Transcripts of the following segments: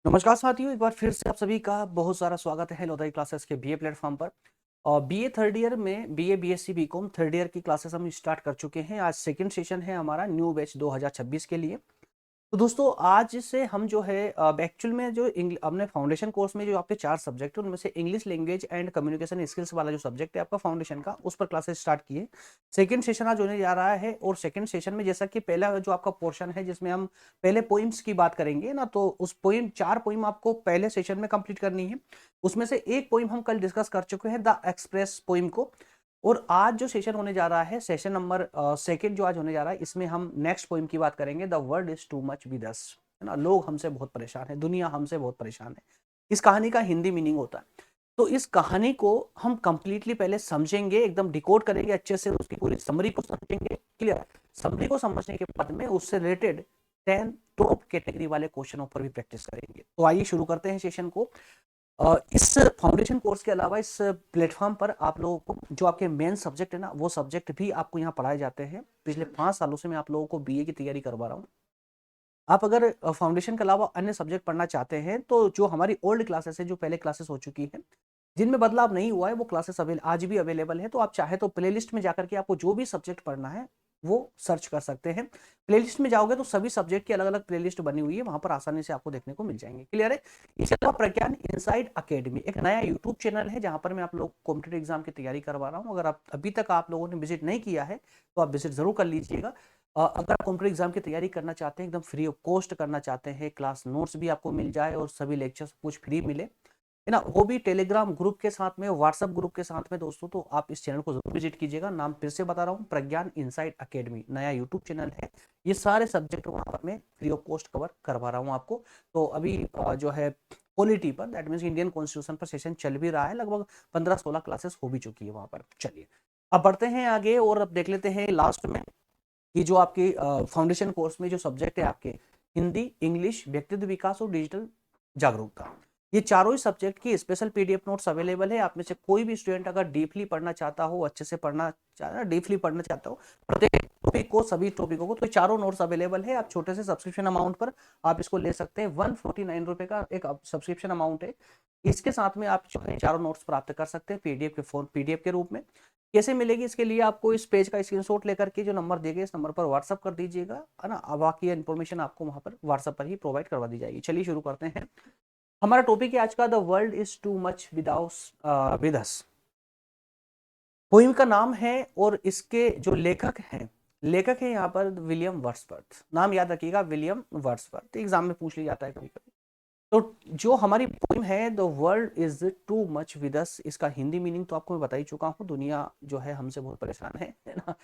नमस्कार साथियों, एक बार फिर से आप सभी का बहुत सारा स्वागत है लोधाई क्लासेस के बीए प्लेटफॉर्म पर। और बीए थर्ड ईयर में BA BSc BCom third year की क्लासेस हम स्टार्ट कर चुके हैं। आज सेकंड सेशन है हमारा न्यू बैच 2026 के लिए। तो दोस्तों आज से हम जो है एक्चुअल में जो अपने फाउंडेशन कोर्स में जो आपके 4 सब्जेक्ट है उनमें से English language and communication skills वाला जो सब्जेक्ट है आपका फाउंडेशन का, उस पर क्लासेस स्टार्ट किए। सेकंड सेशन आज होने जा रहा है और सेकंड सेशन में जैसा कि पहला जो आपका पोर्शन है जिसमें हम पहले पोइम्स की बात करेंगे ना, तो उस पोइम 4 पोइम आपको पहले सेशन में कंप्लीट करनी है। उसमें से एक पोइम हम कल डिस्कस कर चुके हैं, द एक्सप्रेस पोइम को। और आज जो सेशन होने जा रहा है, सेशन नंबर सेकंड जो आज होने जा रहा है, इसमें हम नेक्स्ट पोइम की बात करेंगे, the world is too much with अस। है ना, लोग हमसे बहुत परेशान है, दुनिया हमसे बहुत परेशान है। इस कहानी का हिंदी मीनिंग होता है। तो इस कहानी को हम कंप्लीटली पहले समझेंगे, एकदम डिकोड करेंगे अच्छे से, उसकी पूरी समरी को समझेंगे। क्लियर? समरी को समझने के बाद में उससे रिलेटेड 10 टॉप कैटेगरी वाले क्वेश्चनों पर भी प्रैक्टिस करेंगे। तो आइए शुरू करते हैं सेशन को। इस फाउंडेशन कोर्स के अलावा इस प्लेटफॉर्म पर आप लोगों को जो आपके मेन सब्जेक्ट है ना, वो सब्जेक्ट भी आपको यहाँ पढ़ाए जाते हैं। पिछले 5 सालों से मैं आप लोगों को बीए की तैयारी करवा रहा हूँ। आप अगर फाउंडेशन के अलावा अन्य सब्जेक्ट पढ़ना चाहते हैं तो जो हमारी ओल्ड क्लासेस है, जो पहले क्लासेस हो चुकी है, जिनमें बदलाव नहीं हुआ है, वो क्लासेस आज भी अवेलेबल है। तो आप चाहे तो प्लेलिस्ट में जाकर के आपको जो भी सब्जेक्ट पढ़ना है वो सर्च कर सकते हैं। प्लेलिस्ट में जाओगे तो सभी सब्जेक्ट की अलग अलग प्लेलिस्ट बनी हुई है, वहां पर आसानी से आपको देखने को मिल जाएंगे। क्लियर है? इसके अलावा प्रज्ञान इनसाइड अकेडमी एक नया यूट्यूब चैनल है, जहां पर मैं आप लोग कॉम्पिटेटिव एग्जाम की तैयारी करवा रहा हूँ। अगर आप अभी तक आप लोगों ने विजिट नहीं किया है तो आप विजिट जरूर कर लीजिएगा। अगर आप कॉम्पिटेटिव एग्जाम की तैयारी करना चाहते हैं, एकदम फ्री ऑफ कॉस्ट करना चाहते हैं, क्लास नोट्स भी आपको मिल जाए और सभी लेक्चर्स कुछ फ्री मिले, है ना, वो भी टेलीग्राम ग्रुप के साथ में, व्हाट्सएप ग्रुप के साथ में दोस्तों, तो आप इस चैनल को जरूर विजिट कीजिएगा। नाम फिर से बता रहा हूँ, प्रज्ञान इनसाइड अकेडमी नया यूट्यूब चैनल है। ये सारे सब्जेक्ट वहां पर मैं फ्री ऑफ कॉस्ट कवर करवा रहा हूँ आपको। तो अभी जो है पॉलिटी पर, दैट मीन्स इंडियन कॉन्स्टिट्यूशन पर सेशन चल भी रहा है, लगभग 15-16 क्लासेस हो भी चुकी है वहां पर। चलिए अब बढ़ते हैं आगे और अब देख लेते हैं लास्ट में कि जो आपके फाउंडेशन कोर्स में जो सब्जेक्ट है आपके, हिंदी, इंग्लिश, व्यक्तित्व विकास और डिजिटल जागरूकता, ये चारों ही सब्जेक्ट की स्पेशल पीडीएफ नोट्स अवेलेबल है। आप में से कोई भी स्टूडेंट अगर डीपली पढ़ना चाहता हो, अच्छे से पढ़ना चाहता, डीपली पढ़ना चाहता हो प्रत्येक टॉपिक को, सभी टॉपिकों को, तो चारों नोट्स अवेलेबल है। आप छोटे से सब्सक्रिप्शन अमाउंट पर आप इसको ले सकते हैं। 149 रुपए का एक सब्सक्रिप्शन अमाउंट है। इसके साथ में आप जो है चारों नोट्स प्राप्त कर सकते हैं पीडीएफ के फॉर्म, पीडीएफ के रूप में। कैसे मिलेगी? इसके लिए आपको इस पेज का स्क्रीनशॉट लेकर के जो नंबर दिए गए इस नंबर पर व्हाट्सअप कर दीजिएगा, है ना। अब बाकी इन्फॉर्मेशन आपको वहां पर व्हाट्सएप पर ही प्रोवाइड करवा दी जाएगी। चलिए शुरू करते हैं। हमारा टॉपिक है आज का, the world is too much with us. Poem का नाम है और इसके जो लेखक है यहाँ पर विलियम वर्ड्सवर्थ। नाम याद रखिएगा, विलियम वर्ड्सवर्थ। एग्जाम में पूछ लिया जाता है कभी कभी। तो जो हमारी पोइम है, the world is too much with अस, इसका हिंदी मीनिंग तो आपको मैं बता ही चुका हूँ, दुनिया जो है हमसे बहुत परेशान है ना।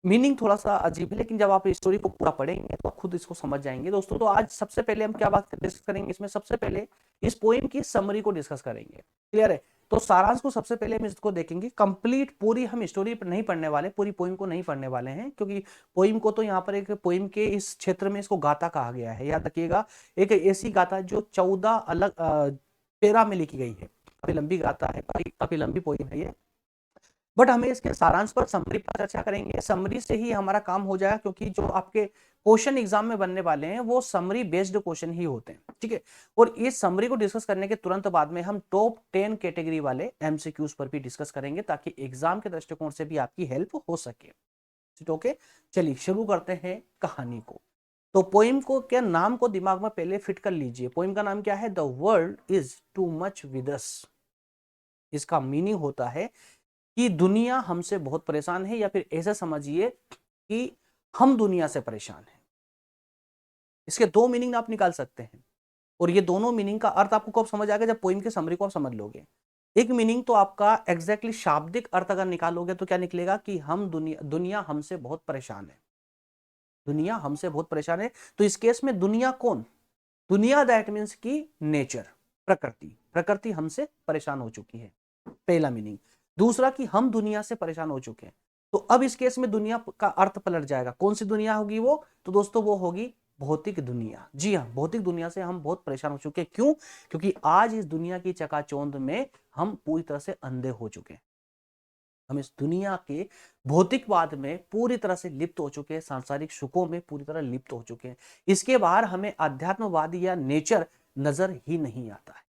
मीनिंग थोड़ा सा अजीब है, लेकिन जब आप स्टोरी को पूरा पढ़ेंगे तो आप खुद इसको समझ जाएंगे दोस्तों। तो आज सबसे पहले हम क्या बात डिस्कस करेंगे, इसमें सबसे पहले इस पोएम की समरी को डिस्कस करेंगे। क्लियर है? तो सारांश को सबसे पहले हम इसको देखेंगे कंप्लीट। पूरी हम स्टोरी पर नहीं पढ़ने वाले, पूरी पोइम को नहीं पढ़ने वाले हैं, क्योंकि पोइम को तो यहाँ पर एक पोइम के इस क्षेत्र में इसको गाथा कहा गया है। याद रखिएगा, एक ऐसी गाथा जो 14 अलग पेरा में लिखी गई है। काफी लंबी गाथा है, काफी लंबी पोइम है ये। बट हमें इसके सारांश पर, समरी पर चर्चा करेंगे। समरी से ही हमारा काम हो जाएगा, क्योंकि जो आपके क्वेश्चन एग्जाम में बनने वाले हैं वो समरी बेस्ड क्वेश्चन ही होते हैं। ठीक है? और इस समरी को डिस्कस करने के तुरंत बाद में हम टॉप 10 कैटेगरी वाले एमसीक्यूज पर भी डिस्कस करेंगे, ताकि एग्जाम के दृष्टिकोण से भी आपकी हेल्प हो सके। ओके, चलिए शुरू करते हैं कहानी को। तो पोइम को क्या नाम को दिमाग में पहले फिट कर लीजिए। पोइम का नाम क्या है? The world is too much with अस। इसका मीनिंग होता है कि दुनिया हमसे बहुत परेशान है, या फिर ऐसा समझिए कि हम दुनिया से परेशान हैं। इसके दो मीनिंग आप निकाल सकते हैं, और ये दोनों मीनिंग का अर्थ आपको कब समझ आएगा? जब पोइम के समरी को आप समझ लोगे। एक मीनिंग तो आपका एग्जैक्टली शाब्दिक अर्थ अगर निकालोगे तो क्या निकलेगा कि हम दुनिया हमसे बहुत परेशान है। दुनिया हमसे बहुत परेशान है। तो इस केस में दुनिया कौन? दुनिया दैट मीन्स की नेचर, प्रकृति। प्रकृति हमसे परेशान हो चुकी है, पहला मीनिंग। दूसरा कि हम दुनिया से परेशान हो चुके हैं। तो अब इस केस में दुनिया का अर्थ पलट जाएगा। कौन सी दुनिया होगी वो? तो दोस्तों वो होगी भौतिक दुनिया। जी हाँ, भौतिक दुनिया से हम बहुत परेशान हो चुके हैं। क्यों? क्योंकि आज इस दुनिया की चकाचौंध में हम पूरी तरह से अंधे हो चुके हैं। हम इस दुनिया के भौतिकवाद में पूरी तरह से लिप्त हो चुके हैं, सांसारिक सुखों में पूरी तरह लिप्त हो चुके हैं। इसके बाहर हमें अध्यात्मवाद या नेचर नजर ही नहीं आता है।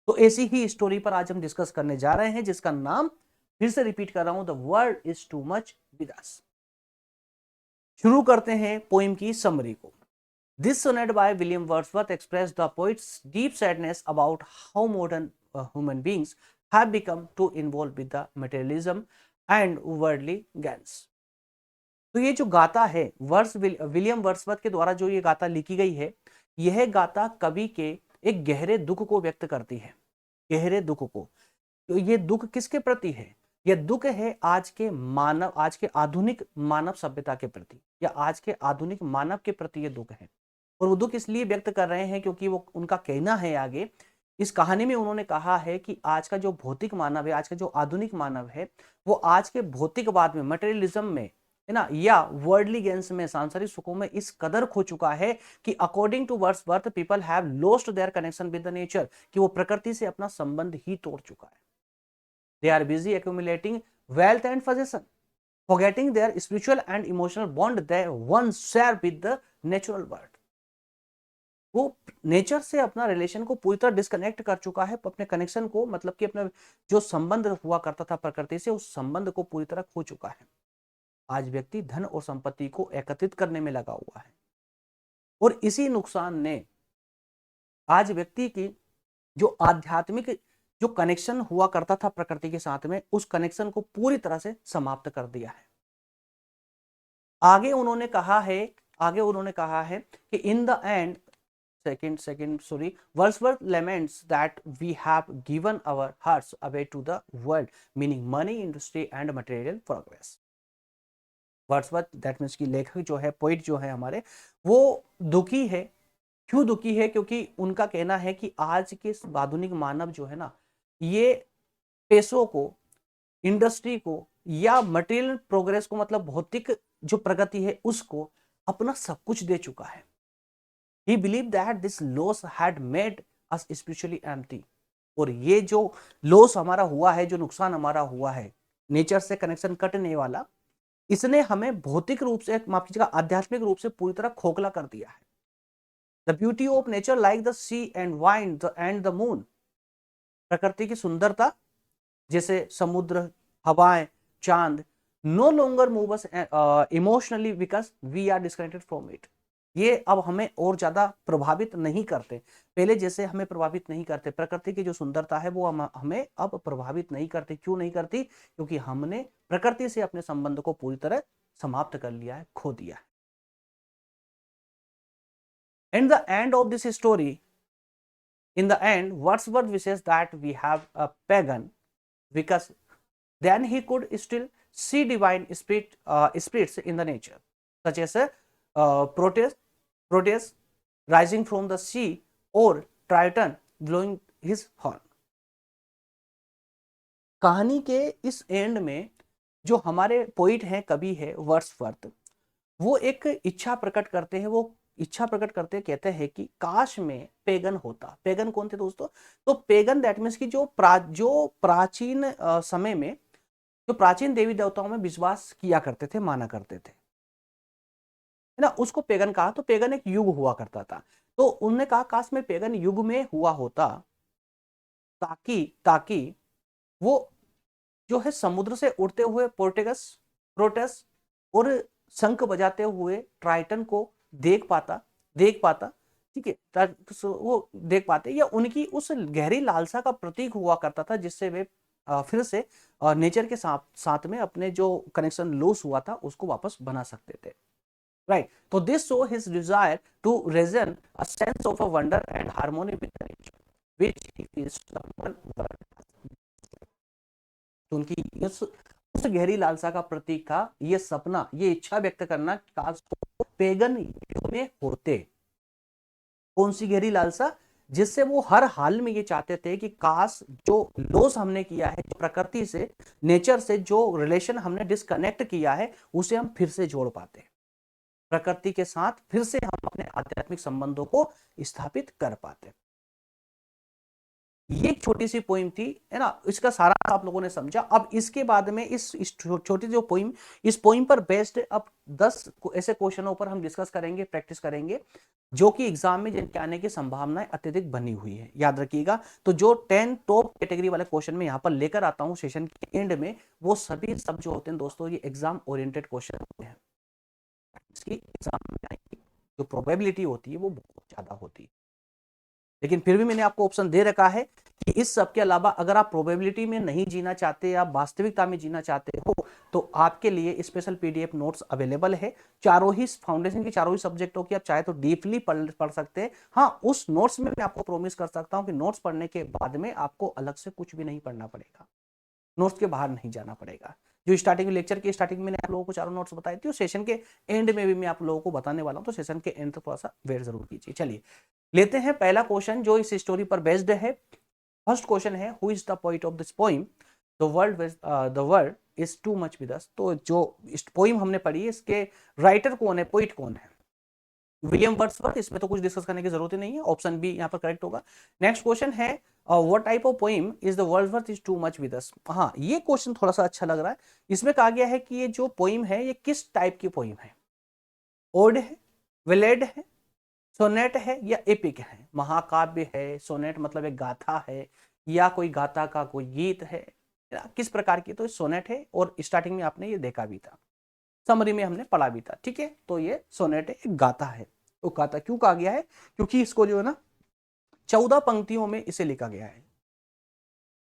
तो ऐसी ही स्टोरी पर आज हम डिस्कस करने जा रहे हैं, जिसका नाम फिर से रिपीट कर रहा हूं, the world is too much with us. शुरू करते हैं पोइम की समरी को। This sonnet by William Wordsworth express the poet's deep sadness about how modern human beings have become too involve with the materialism and worldly gains. तो ये जो गाथा है विलियम वर्ड्सवर्थ के द्वारा जो ये गाथा लिखी गई है, यह गाथा कवि के एक गहरे दुख को व्यक्त करती है, गहरे दुख को। तो ये दुख किसके प्रति है? यह दुख है आज के आधुनिक मानव सभ्यता के प्रति, या आज के आधुनिक मानव के प्रति ये दुख है। और वो दुख इसलिए व्यक्त कर रहे हैं क्योंकि वो उनका कहना है, आगे इस कहानी में उन्होंने कहा है कि आज का जो भौतिक मानव है, आज का जो आधुनिक मानव है, वो आज के भौतिकवाद में, मटेरियलिज्म में, है ना, या वर्ल्डली गेन्स में, सांसारिक सुखों में इस कदर खो चुका है कि according to Wordsworth people have lost their connection with the nature, कि वो प्रकृति से अपना संबंध ही तोड़ चुका है। They are busy accumulating wealth and possession, forgetting their spiritual and emotional bond they once share with the natural world. वो नेचर से अपना रिलेशन को पूरी तरह डिस्कनेक्ट कर चुका है, अपने कनेक्शन को, मतलब कि अपना जो संबंध हुआ करता था प्रकृति से, उस संबंध को पूरी तरह खो चुका है। आज व्यक्ति धन और संपत्ति को एकत्रित करने में लगा हुआ है, और इसी नुकसान ने आज व्यक्ति की जो आध्यात्मिक जो कनेक्शन हुआ करता था प्रकृति के साथ में, उस कनेक्शन को पूरी तरह से समाप्त कर दिया है। आगे उन्होंने कहा है कि in the end Wordsworth laments that we have given our hearts away to the world, meaning money, industry and material progress. Wordsworth, that means की लेखक जो है, पोइट जो है हमारे, वो दुखी है। क्यों दुखी है? क्योंकि उनका कहना है कि आज के आधुनिक मानव जो है ना, ये पैसों को, इंडस्ट्री को, या मटेरियल प्रोग्रेस को, मतलब भौतिक जो प्रगति है उसको अपना सब कुछ दे चुका है। He believed that this loss had made us spiritually empty. और ये जो लॉस हमारा हुआ है, जो नुकसान हमारा हुआ है नेचर से कनेक्शन कटने वाला, इसने हमें भौतिक रूप से, माफ कीजिएगा, आध्यात्मिक रूप से पूरी तरह खोखला कर दिया है। The beauty of nature like the sea and wind and the moon, प्रकृति की सुंदरता जैसे समुद्र, हवाएं, चांद, no longer move us emotionally because we are disconnected from it. ये अब हमें और ज्यादा प्रभावित नहीं करते, पहले जैसे हमें प्रभावित नहीं करते। प्रकृति की जो सुंदरता है वो हमें अब प्रभावित नहीं करती। क्यों नहीं करती? क्योंकि हमने प्रकृति से अपने संबंध को पूरी तरह समाप्त कर लिया है, खो दिया है। In the end of this story, in the end, Wordsworth wishes that we have a pagan, because then he could still see divine spirits in the nature, such as Proteus rising from the sea or Triton blowing his horn. कहानी के इस and में जो हमारे poet हैं, कवि है Wordsworth, वो एक इच्छा प्रकट करते हैं। वो इच्छा प्रकट करते कहते हैं कि काश में पेगन होता। पेगन कौन थे दोस्तों? तो पेगन दैट मीन्स की जो प्राचीन समय में जो प्राचीन देवी देवताओं में विश्वास किया करते थे, माना करते थे, है ना, उसको पेगन कहा। तो पेगन एक युग हुआ करता था। तो उन्होंने कहा काश में पेगन युग में हुआ होता, ताकि वो जो है समुद्र से उड़ते हुए प्रोटस और शंख बजाते हुए ट्राइटन को देख पाता, ठीक है, वो देख पाते, या उनकी उस गहरी लालसा का प्रतीक हुआ करता था, जिससे वे फिर से नेचर के साथ में अपने जो कनेक्शन लॉस हुआ था उसको वापस बना सकते थे। राइट, तो this show his desire to regain a sense of a wonder and harmony with nature which he feels someone. तो उनकी उस गहरी लालसा का प्रतीक था ये सपना, ये इच्छा व्यक्त करना काश पेगन युग में होते। कौन सी गहरी लालसा? जिससे वो हर हाल में ये चाहते थे कि काश जो लॉस हमने किया है, जो प्रकृति से, नेचर से जो रिलेशन हमने डिस्कनेक्ट किया है, उसे हम फिर से जोड़ पाते, प्रकृति के साथ फिर से हम अपने आध्यात्मिक संबंधों को स्थापित कर पाते। ये एक छोटी सी पोइम थी, है ना, इसका सारा आप लोगों ने समझा। अब इसके बाद में इस छोटी जो पोइम, इस पोइम पर बेस्ड अब 10 ऐसे क्वेश्चनों पर हम डिस्कस करेंगे, प्रैक्टिस करेंगे, जो कि एग्जाम में जिनके आने की संभावनाएं अत्यधिक बनी हुई है, याद रखिएगा। तो जो 10 टॉप कैटेगरी वाले क्वेश्चन में यहाँ पर लेकर आता हूँ सेशन के एंड में, वो सभी सब जो होते हैं दोस्तों, ये एग्जाम ओरिएंटेड क्वेश्चन होते हैं। इसकी एग्जाम में आएंगे, जो प्रोबेबिलिटी होती है वो बहुत ज्यादा होती है। लेकिन फिर भी मैंने आपको ऑप्शन दे रखा है कि इस सब के अलावा अगर आप प्रोबेबिलिटी में नहीं जीना चाहते या वास्तविकता में जीना चाहते हो, तो आपके लिए स्पेशल पीडीएफ नोट्स अवेलेबल है। चारों ही फाउंडेशन की चारों ही सब्जेक्टों की आप चाहे तो डीपली पढ़ सकते हैं। हाँ, उस नोट्स में मैं आपको प्रॉमिस कर सकता हूं कि नोट्स पढ़ने के बाद में आपको अलग से कुछ भी नहीं पढ़ना पड़ेगा, नोट्स के बाहर नहीं जाना पड़ेगा। जो स्टार्टिंग में लेक्चर की स्टार्टिंग में मैंने आप लोगों को चारों नोट्स बताई थी, सेशन के एंड में भी मैं आप लोगों को बताने वाला हूं, तो सेशन के एंड तक थोड़ा सा वेट जरूर कीजिए। चलिए लेते हैं पहला क्वेश्चन जो इस स्टोरी पर बेस्ड है। फर्स्ट क्वेश्चन है, who is the poet of this poem, the world is too much with अस। तो जो पोइम हमने पढ़ी, इसके राइटर कौन है, पोइट कौन है? William Wordsworth. इसमें तो कुछ डिस्कस करने की जरूरत ही नहीं है, ऑप्शन बी यहाँ पर करेक्ट होगा। नेक्स्ट क्वेश्चन है, what type of poem is the Wordsworth is too much with अस। हाँ, ये क्वेश्चन थोड़ा सा अच्छा लग रहा है। इसमें कहा गया है कि ये जो पोइम है, ये किस टाइप की पोइम है? ओड है, वेलेड है, सोनेट है, या एपिक है? महाकाव्य है, सोनेट मतलब एक गाथा है, या कोई गाथा का कोई गीत है, या किस प्रकार की? तो सोनेट है, और स्टार्टिंग में आपने ये देखा भी था, समरी में हमने पढ़ा भी था, ठीक है। तो ये सोनेट है, एक गाथा है। वो गाथा क्यों कहा गया है? क्योंकि इसको जो है ना 14 पंक्तियों में इसे लिखा गया है,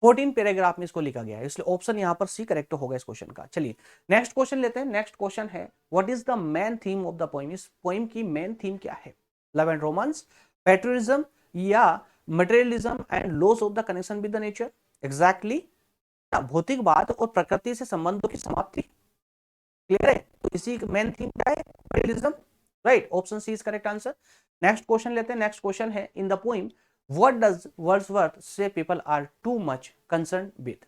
14 पैराग्राफ में इसको लिखा गया है, इसलिए ऑप्शन यहां पर सी करेक्ट होगा इस क्वेश्चन का। चलिए नेक्स्ट क्वेश्चन लेते हैं। नेक्स्ट क्वेश्चन है, what is the main theme of the poem. इस पोइम की मेन थीम क्या है? लव एंड रोमांस, पैट्रियटिज्म, या materialism and loss of the connection with the nature? Exactly, भौतिकवाद और प्रकृति से संबंधों की समाप्ति। क्लियर है? तो इसी मेन थीम क्या है? Materialism. Right, option C is correct answer. Next question लेते हैं। नेक्स्ट क्वेश्चन है, in the poem what does Wordsworth say people are too much concern with.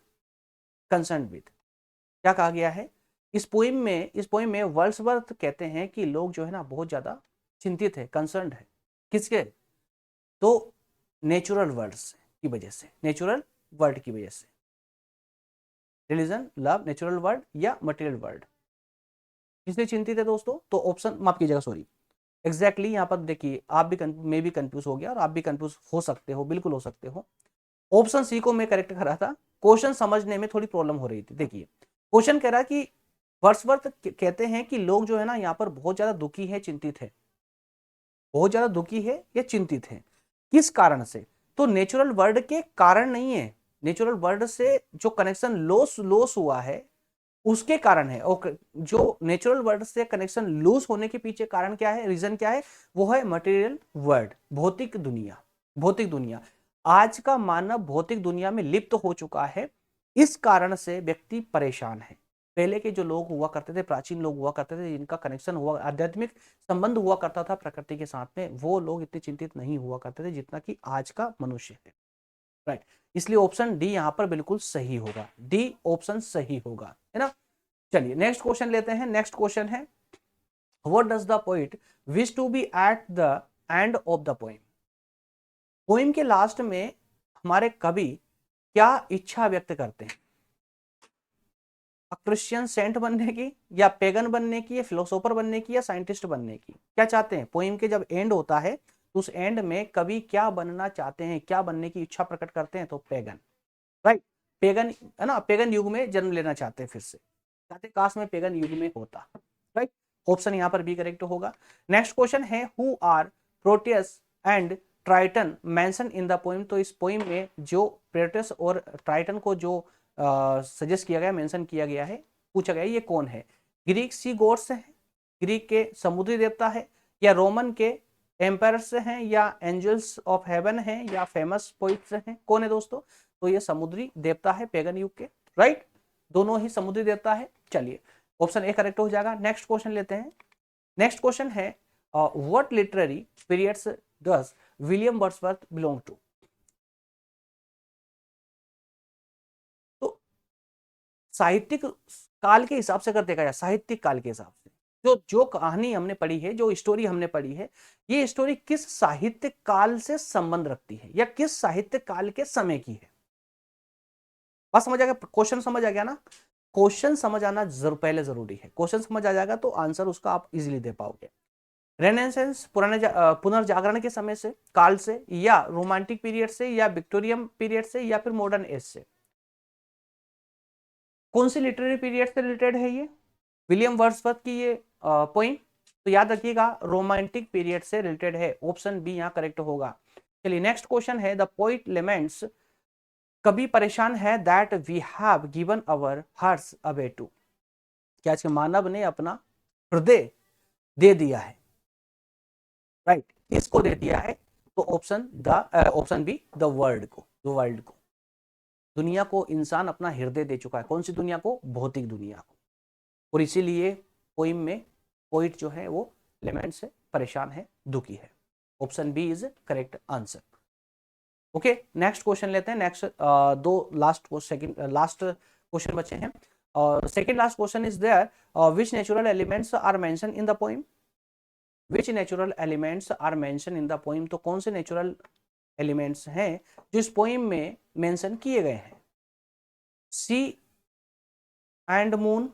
क्या कहा गया है इस पोइम में वर्ड्सवर्थ कहते हैं कि लोग जो है ना बहुत ज्यादा चिंतित है, कंसर्न है, किसके? तो नेचुरल वर्ड्स की वजह से, नेचुरल वर्ड की वजह से। रिलीजन, लव, नेचुरल वर्ड या मटेरियल वर्ड, किससे चिंतित है दोस्तों? तो ऑप्शन माफ कीजिएगा, सॉरी, एग्जैक्टली यहाँ पर देखिए, आप भी मैं भी कंफ्यूज हो गया और आप भी कंफ्यूज हो सकते हो, बिल्कुल हो सकते हो। ऑप्शन सी को मैं करेक्ट कर रहा था, क्वेश्चन समझने में थोड़ी प्रॉब्लम हो रही थी। देखिए क्वेश्चन कह रहा है कि वर्ड्सवर्थ कहते हैं कि लोग जो है ना यहाँ पर बहुत ज्यादा दुखी है, चिंतित है, बहुत ज्यादा दुखी है या चिंतित है, किस कारण से? तो नेचुरल वर्ड के कारण नहीं है, नेचुरल वर्ड से जो कनेक्शन लॉस लॉस हुआ है उसके कारण है। और जो नेचुरल वर्ड से कनेक्शन लूज होने के पीछे कारण क्या है, रीजन क्या है? वो है मटेरियल वर्ल्ड, भौतिक दुनिया। भौतिक दुनिया, आज का मानव भौतिक दुनिया में लिप्त हो चुका है, इस कारण से व्यक्ति परेशान है। पहले के जो लोग हुआ करते थे, प्राचीन लोग हुआ करते थे, जिनका कनेक्शन हुआ, आध्यात्मिक संबंध हुआ करता था प्रकृति के साथ में, वो लोग इतने चिंतित नहीं हुआ करते थे जितना कि आज का मनुष्य है। राइट, इसलिए ऑप्शन डी यहां पर बिल्कुल सही होगा, डी ऑप्शन सही होगा, है ना। चलिए नेक्स्ट क्वेश्चन लेते हैं। नेक्स्ट क्वेश्चन है, what does the poet wish to be at the end of the poem. Poem के लास्ट में हमारे कवि क्या इच्छा व्यक्त करते हैं? क्रिश्चियन सेंट बनने की, या पेगन बनने की, या फिलोसोफर बनने की, या साइंटिस्ट बनने की? क्या चाहते हैं? पोइम के जब एंड होता है तो उस एंड में कवि क्या बनना चाहते हैं, क्या बनने की इच्छा प्रकट करते हैं? तो पेगन। राइट, पेगन, है ना, पेगन युग में जन्म लेना चाहते हैं, फिर से चाहते काश में पेगन युग में होता। राइट, ऑप्शन यहां पर बी करेक्ट होगा। नेक्स्ट क्वेश्चन है, who are Proteus and Triton mention in the poem. तो इस पोइम में जो प्रोटियस और ट्राइटन को जो सजेस्ट किया गया, मेंशन किया गया है, पूछा गया ये कौन है? ग्रीक सी गॉड्स हैं, ग्रीक के समुद्री देवता है, या रोमन के एम्पायर्स हैं, या एंजल्स ऑफ हेवन हैं, या फेमस पोइट्स हैं? कौन है दोस्तों? तो ये समुद्री देवता है पेगन युग के। राइट, दोनों ही समुद्री देवता है। चलिए ऑप्शन ए करेक्ट हो जाएगा। नेक्स्ट क्वेश्चन लेते हैं। नेक्स्ट क्वेश्चन है, what literary periods does William Wordsworth belong to. तो साहित्यिक काल के हिसाब से अगर देखा जाए, साहित्यिक काल के हिसाब से, जो जो कहानी हमने पढ़ी है, जो स्टोरी हमने पढ़ी है, ये स्टोरी किस साहित्य काल से संबंध रखती है या किस साहित्य काल के समय की है। बात समझ आ गया, क्वेश्चन समझ आ गया ना। क्वेश्चन समझ आना पहले जरूरी है, क्वेश्चन समझ आ जाएगा तो आंसर उसका आप इजीली दे पाओगे। रेनेसेंस पुनर्जागरण के समय से, काल से, या रोमांटिक पीरियड से, या विक्टोरियन पीरियड से, या फिर मॉडर्न एज से। कौन सी लिटरेरी पीरियड से रिलेटेड है ये? विलियम वर्ड्सवर्थ की ये पोइम, तो याद रखिएगा रोमांटिक पीरियड से रिलेटेड है। ऑप्शन बी यहां करेक्ट होगा। चलिए नेक्स्ट क्वेश्चन है, द पोइट लेमेंट्स, कभी परेशान है, that we have given our hearts away to. क्या आज के मानव ने अपना हृदय दे दिया है, राइट किसको दे दिया है? तो ऑप्शन बी द वर्ल्ड को, द वर्ल्ड को, दुनिया को इंसान अपना हृदय दे चुका है। कौन सी दुनिया को? भौतिक दुनिया को। और इसीलिए पोइम में पोइट जो है वो लेमेंट से परेशान है, दुखी है। Option B is correct answer. Okay next question लेते हैं। नेक्स्ट दो लास्ट क्वेश्चन बचे हैं और second last question is there, which natural elements are mention in the poem. Which natural elements are mention in the poem, तो कौन से नेचुरल एलिमेंट्स हैं जो इस पोइम में मेंशन किए गए हैं? Sea and moon,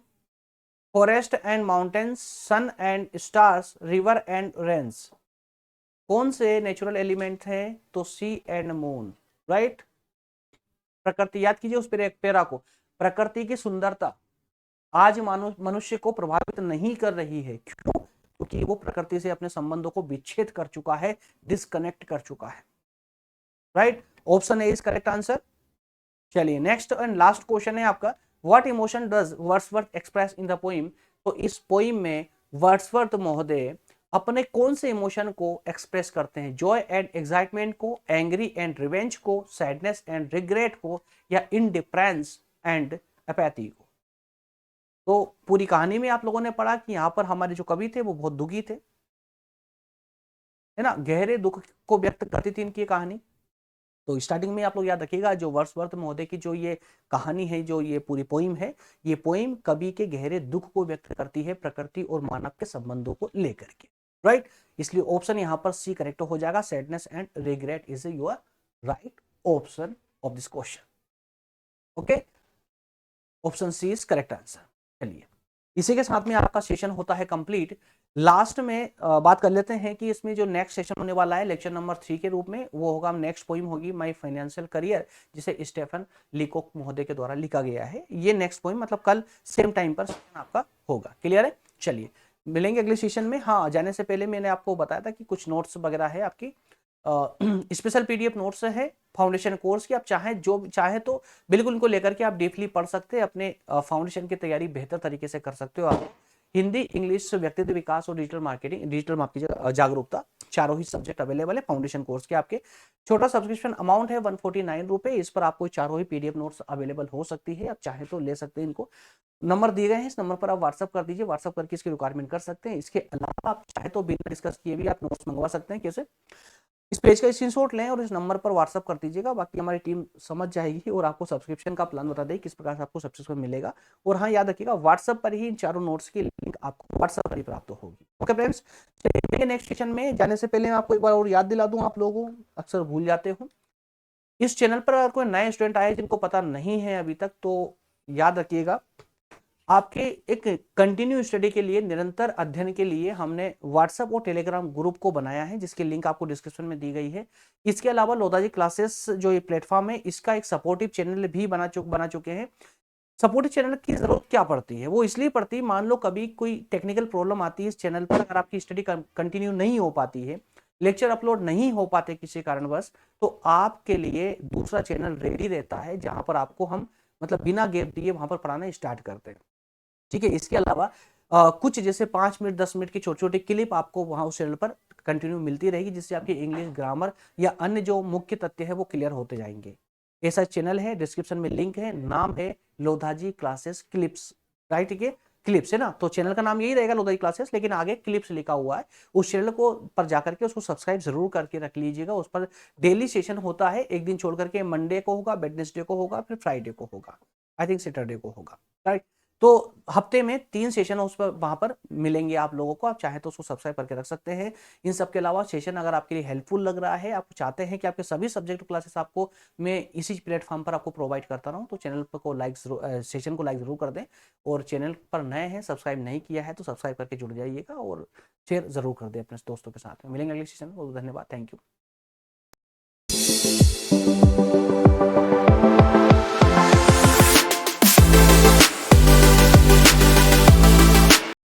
forest and mountains, sun and stars, river and rains. कौन से नेचुरल एलिमेंट हैं? तो सी एंड मून, राइट। प्रकृति, याद कीजिए उस पेरा को, प्रकृति की सुंदरता आज मनुष्य को प्रभावित नहीं कर रही है। क्यों? क्योंकि वो प्रकृति से अपने संबंधों को विच्छेद कर चुका है, डिस्कनेक्ट कर चुका है, right. Option A is correct answer. चलिए नेक्स्ट एंड लास्ट क्वेश्चन है आपका, what emotion does Wordsworth express in the poem. तो इस पोइम में वर्ड्सवर्थ महोदय अपने कौन से इमोशन को एक्सप्रेस करते हैं? जॉय एंड एक्साइटमेंट को, एंग्री एंड रिवेंज को, सैडनेस एंड रिग्रेट को, या इंडिफरेंस एंड अपैथी को। तो पूरी कहानी में आप लोगों ने पढ़ा कि यहाँ पर हमारे जो कवि थे वो बहुत दुखी थे, है ना, गहरे दुख को व्यक्त करती थी इनकी कहानी। तो स्टार्टिंग में आप लोग याद रखिएगा, जो वर्ड्सवर्थ महोदय की जो ये कहानी है, जो ये पूरी पोइम है, ये पोइम कवि के गहरे दुख को व्यक्त करती है प्रकृति और मानव के संबंधों को लेकर के, राइट। इसलिए ऑप्शन यहाँ पर सी करेक्ट हो जाएगा, sadness and regret is your right option of this question. Okay, option C is correct answer. चलिए इसी के साथ में आपका सेशन होता है कंप्लीट। लास्ट में बात कर लेते हैं कि इसमें जो नेक्स्ट सेशन होने वाला है लेक्चर नंबर 3 के रूप में, वो होगा, नेक्स्ट पोइम होगी माय फाइनेंशियल करियर, जिसे स्टेफन लीकोक महोदय के द्वारा लिखा गया है। ये नेक्स्ट पोइम मतलब कल सेम टाइम पर सेशन आपका होगा। क्लियर है? चलिए मिलेंगे अगले सेशन में। हाँ, जाने से पहले मैंने आपको बताया था कि कुछ नोट्स वगैरह है आपकी, स्पेशल पीडीएफ नोट्स है फाउंडेशन कोर्स की। आप चाहे तो बिल्कुल इनको लेकर के आप डीपली पढ़ सकते हैं, अपने फाउंडेशन की तैयारी बेहतर तरीके से कर सकते हो। आप हिंदी, इंग्लिश, व्यक्तित्व विकास और डिजिटल मार्केटिंग, डिजिटल माफ कीजिए जागरूकता, चारों ही सब्जेक्ट अवेलेबल है फाउंडेशन कोर्स के आपके। छोटा सब्सक्रिप्शन अमाउंट है 149 रुपए। इस पर आपको चारों ही पीडीएफ नोट्स अवेलेबल हो सकती है। आप चाहे तो ले सकते हैं इनको, नंबर दिए गए हैं, इस नंबर पर आप व्हाट्सअप कर दीजिए, व्हाट्सअप करके इसकी रिक्वायरमेंट कर सकते हैं। इसके अलावा आप चाहे तो बिना डिस्कस किए भी आप नोट्स मंगवा सकते हैं। कैसे? इस पेज का स्क्रीनशॉट लें और इस नंबर पर व्हाट्सअप कर दीजिएगा, बाकी हमारी टीम समझ जाएगी और आपको सब्सक्रिप्शन का प्लान बता देगी किस प्रकार से आपको सब्सक्रिप्शन मिलेगा। और हाँ, याद रखिएगा व्हाट्सअप पर ही इन चारों नोट्स की लिंक आपको व्हाट्सअप पर ही प्राप्त होगी। ओके फ्रेंड्स, चलिए नेक्स्ट सेशन में जाने से पहले मैं आपको एक बार और याद दिला दूं, आप लोगों अक्सर भूल जाते हो, इस चैनल पर अगर कोई नए स्टूडेंट आए जिनको पता नहीं है अभी तक, तो याद रखिएगा आपके एक कंटिन्यू स्टडी के लिए, निरंतर अध्ययन के लिए हमने व्हाट्सएप और टेलीग्राम ग्रुप को बनाया है, जिसकी लिंक आपको डिस्क्रिप्शन में दी गई है। इसके अलावा लोधाजी क्लासेस जो ये प्लेटफॉर्म है, इसका एक सपोर्टिव चैनल भी बना चुके हैं। सपोर्टिव चैनल की जरूरत क्या पड़ती है? वो इसलिए पड़ती है, मान लो कभी कोई टेक्निकल प्रॉब्लम आती है इस चैनल पर, अगर आपकी स्टडी कंटिन्यू नहीं हो पाती है, लेक्चर अपलोड नहीं हो पाते किसी कारणवश, तो आपके लिए दूसरा चैनल रेडी रहता है, जहां पर आपको हम मतलब बिना गैप दिए वहां पर पढ़ाना स्टार्ट करते हैं। ठीक है, इसके अलावा कुछ जैसे 5 मिनट 10 मिनट की छोटी छोटी क्लिप आपको वहां उस चैनल पर कंटिन्यू मिलती रहेगी, जिससे आपकी इंग्लिश ग्रामर या अन्य जो मुख्य तथ्य है वो क्लियर होते जाएंगे। ऐसा चैनल है, डिस्क्रिप्शन में लिंक है, नाम है लोधाजी क्लासेस क्लिप्स, राइट। ठीक है, क्लिप्स है ना, तो चैनल का नाम यही रहेगा लोधाजी क्लासेस, लेकिन आगे क्लिप्स लिखा हुआ है। उस चैनल को पर जाकर के उसको सब्सक्राइब जरूर करके रख लीजिएगा। उस पर डेली सेशन होता है, एक दिन छोड़ करके, मंडे को होगा, वेडनेसडे को होगा, फिर फ्राइडे को होगा, आई थिंक सैटरडे को होगा, राइट। तो हफ्ते में 3 सेशन उस पर वहां पर मिलेंगे आप लोगों को। आप चाहे तो उसको सब्सक्राइब करके रख सकते हैं। इन सब के अलावा सेशन अगर आपके लिए हेल्पफुल लग रहा है, आप चाहते हैं कि आपके सभी सब्जेक्ट क्लासेस आपको मैं इसी प्लेटफॉर्म पर आपको प्रोवाइड करता रहूं, तो चैनल पर को लाइक सेशन को लाइक जरूर कर दें। और चैनल पर नए हैं, सब्सक्राइब नहीं किया है तो सब्सक्राइब करके जुड़ जाइएगा और शेयर जरूर कर दें अपने दोस्तों के साथ में। मिलेंगे अगले सेशन में। बहुत धन्यवाद। Thank you.